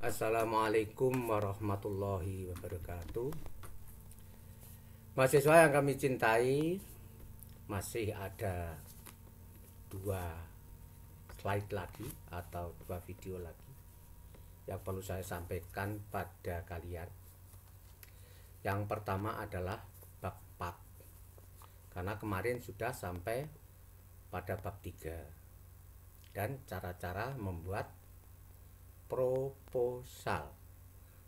Assalamualaikum warahmatullahi wabarakatuh. Mahasiswa yang kami cintai, masih ada dua slide lagi atau dua video lagi yang perlu saya sampaikan pada kalian. Yang pertama adalah bab 4, karena kemarin sudah sampai pada bab 3 dan cara-cara membuat proposal.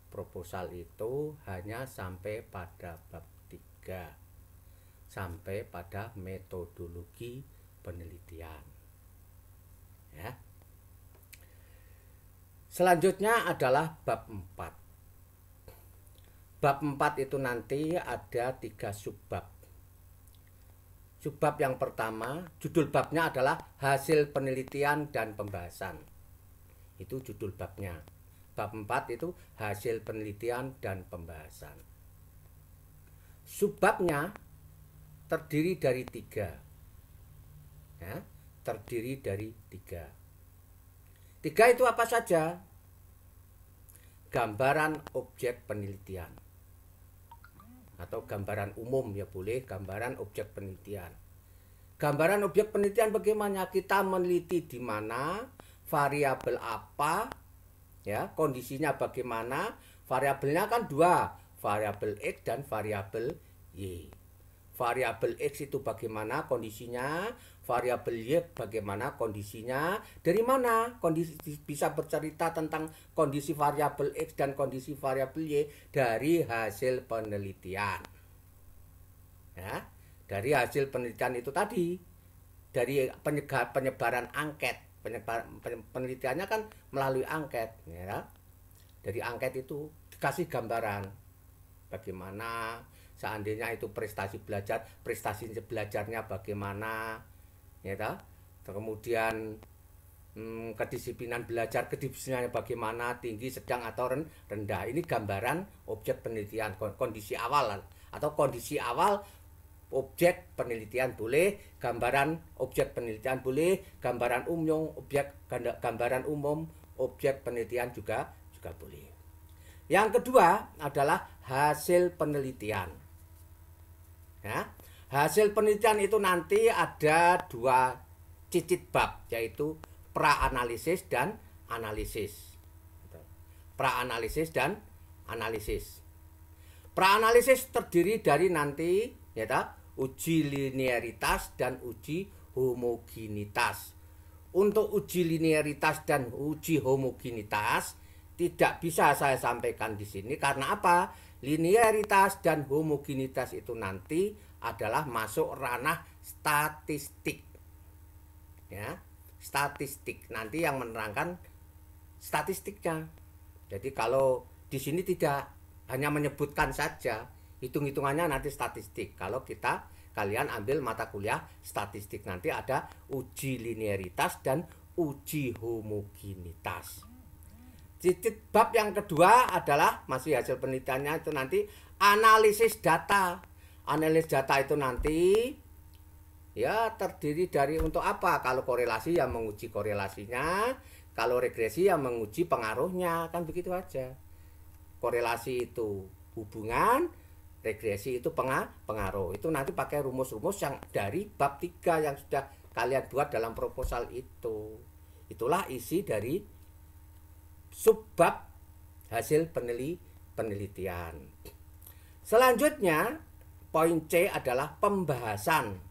Proposal itu hanya sampai pada bab 3, sampai pada metodologi penelitian. Ya. Selanjutnya adalah bab 4. Bab 4 itu nanti ada 3 subbab. Subbab yang pertama, judul babnya adalah hasil penelitian dan pembahasan. Itu judul babnya. Bab 4 itu hasil penelitian dan pembahasan. Subbabnya terdiri dari 3. Ya, terdiri dari 3. 3 itu apa saja? Gambaran objek penelitian. Atau gambaran umum ya boleh, gambaran objek penelitian. Gambaran objek penelitian bagaimana? Kita meneliti di mana, variabel apa, ya, kondisinya bagaimana. Variabelnya kan 2, variabel X dan variabel Y. Variabel X itu bagaimana kondisinya, variabel Y bagaimana kondisinya, dari mana kondisi bisa bercerita tentang kondisi variabel X dan kondisi variabel Y dari hasil penelitian. Ya, dari hasil penelitian itu tadi, dari penyebaran angket. Penelitiannya kan melalui angket, ya. Dari angket itu dikasih gambaran bagaimana seandainya itu prestasi belajarnya bagaimana, ya toh? Kemudian kedisiplinan belajar, kedisiplinannya bagaimana, tinggi, sedang atau rendah. Ini gambaran objek penelitian, kondisi awal atau kondisi awal objek penelitian boleh, gambaran objek penelitian boleh, gambaran umum objek penelitian juga boleh. Yang kedua adalah hasil penelitian. Ya, hasil penelitian itu nanti ada 2 cicit bab, yaitu pra-analisis dan analisis. Pra-analisis dan analisis. Pra-analisis terdiri dari nanti, ya toh, uji linearitas dan uji homogenitas. Untuk uji linearitas dan uji homogenitas tidak bisa saya sampaikan di sini karena apa? Linearitas dan homogenitas itu nanti adalah masuk ranah statistik. Ya, statistik nanti yang menerangkan statistiknya. Jadi kalau di sini tidak hanya menyebutkan saja, hitung-hitungannya nanti statistik. Kalau kalian ambil mata kuliah statistik, nanti ada uji linearitas dan uji homogenitas. Cicit bab yang kedua adalah masih hasil penelitiannya itu nanti analisis data. Analisis data itu nanti ya terdiri dari untuk apa? Kalau korelasi yang menguji korelasinya, kalau regresi yang menguji pengaruhnya, kan begitu aja. Korelasi itu hubungan, regresi itu pengaruh. Itu nanti pakai rumus-rumus yang dari bab 3 yang sudah kalian buat dalam proposal itu. Itulah isi dari subbab hasil penelitian. Selanjutnya, poin C adalah pembahasan.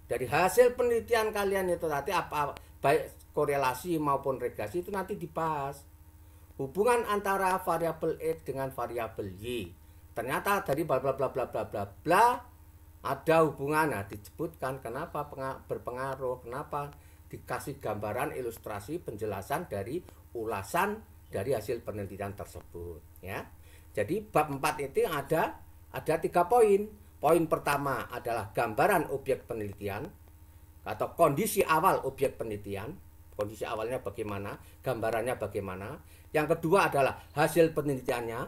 Dari hasil penelitian kalian itu nanti apa, baik korelasi maupun regresi itu nanti dibahas. Hubungan antara variabel X dengan variabel Y. Ternyata dari bla bla bla bla bla bla bla ada hubungan. Nah, disebutkan kenapa berpengaruh, kenapa dikasih gambaran, ilustrasi, penjelasan dari ulasan dari hasil penelitian tersebut, ya. Jadi bab 4 itu ada 3 poin. Poin pertama adalah gambaran objek penelitian atau kondisi awal objek penelitian. Kondisi awalnya bagaimana, gambarannya bagaimana. Yang kedua adalah hasil penelitiannya.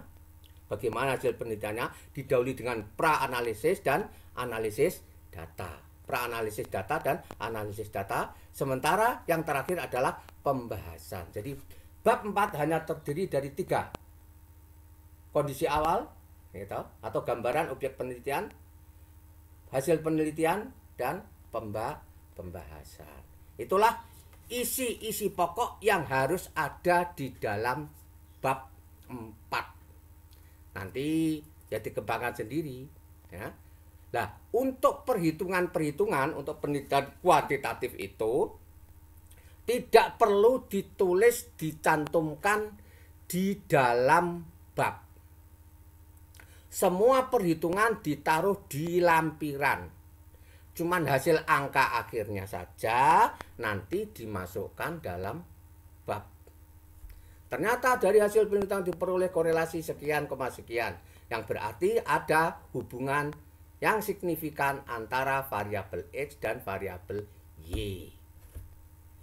Bagaimana hasil penelitiannya didahului dengan pra-analisis dan analisis data. Pra-analisis data dan analisis data. Sementara yang terakhir adalah pembahasan. Jadi bab 4 hanya terdiri dari 3. Kondisi awal, gitu, atau gambaran objek penelitian, hasil penelitian, dan pembahasan. Itulah isi-isi pokok yang harus ada di dalam bab 4. Nanti ya dikembangkan sendiri, ya. Nah, untuk perhitungan-perhitungan untuk penelitian kuantitatif itu tidak perlu ditulis, dicantumkan di dalam bab. Semua perhitungan ditaruh di lampiran. Cuman hasil angka akhirnya saja nanti dimasukkan dalam bab. Ternyata dari hasil penelitian diperoleh korelasi sekian, sekian. Yang berarti ada hubungan yang signifikan antara variabel X dan variabel Y.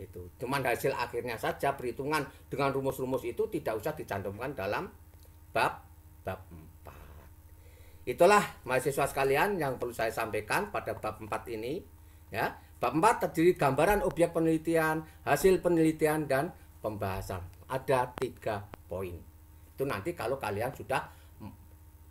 Itu. Cuman hasil akhirnya saja, perhitungan dengan rumus-rumus itu tidak usah dicantumkan dalam bab 4. Itulah mahasiswa sekalian yang perlu saya sampaikan pada bab 4 ini, ya. Bab 4 terdiri gambaran objek penelitian, hasil penelitian, dan pembahasan. Ada 3 poin. Itu nanti kalau kalian sudah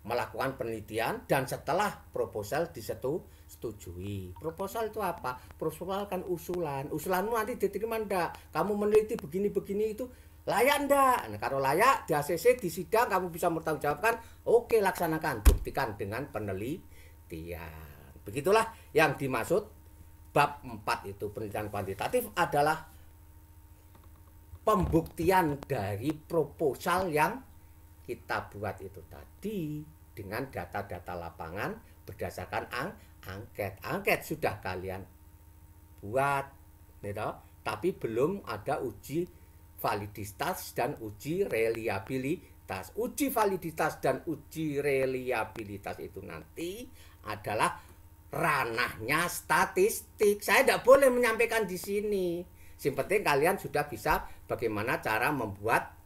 melakukan penelitian dan setelah proposal disetujui. Proposal itu apa? Proposal kan usulan. Usulanmu nanti diterima enggak? Kamu meneliti begini-begini itu layak enggak? Nah, kalau layak di ACC, di sidang kamu bisa bertanggungjawabkan, oke, laksanakan, buktikan dengan penelitian. Begitulah yang dimaksud bab 4 itu. Penelitian kuantitatif adalah pembuktian dari proposal yang kita buat itu tadi dengan data-data lapangan berdasarkan angket. Angket sudah kalian buat, gitu, tapi belum ada uji validitas dan uji reliabilitas. Uji validitas dan uji reliabilitas itu nanti adalah ranahnya statistik. Saya tidak boleh menyampaikan di sini. Yang penting kalian sudah bisa bagaimana cara membuat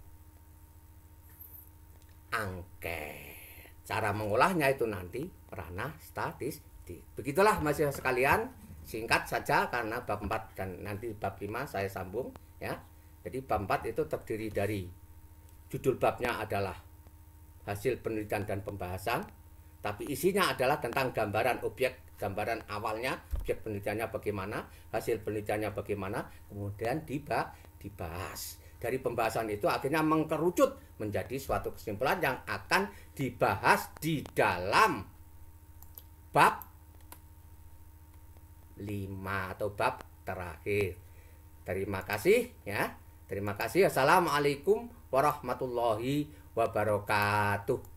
angket. Cara mengolahnya itu nanti ranah statistik. Begitulah mahasiswa sekalian, singkat saja karena bab 4 dan nanti bab 5 saya sambung, ya. Jadi bab 4 itu terdiri dari judul babnya adalah hasil penelitian dan pembahasan, tapi isinya adalah tentang gambaran objek, gambaran awalnya, objek penelitiannya bagaimana, hasil penelitiannya bagaimana, kemudian dibahas. Dari pembahasan itu akhirnya mengkerucut menjadi suatu kesimpulan yang akan dibahas di dalam bab 5 atau bab terakhir. Terima kasih, ya. Terima kasih. Assalamualaikum warahmatullahi wabarakatuh.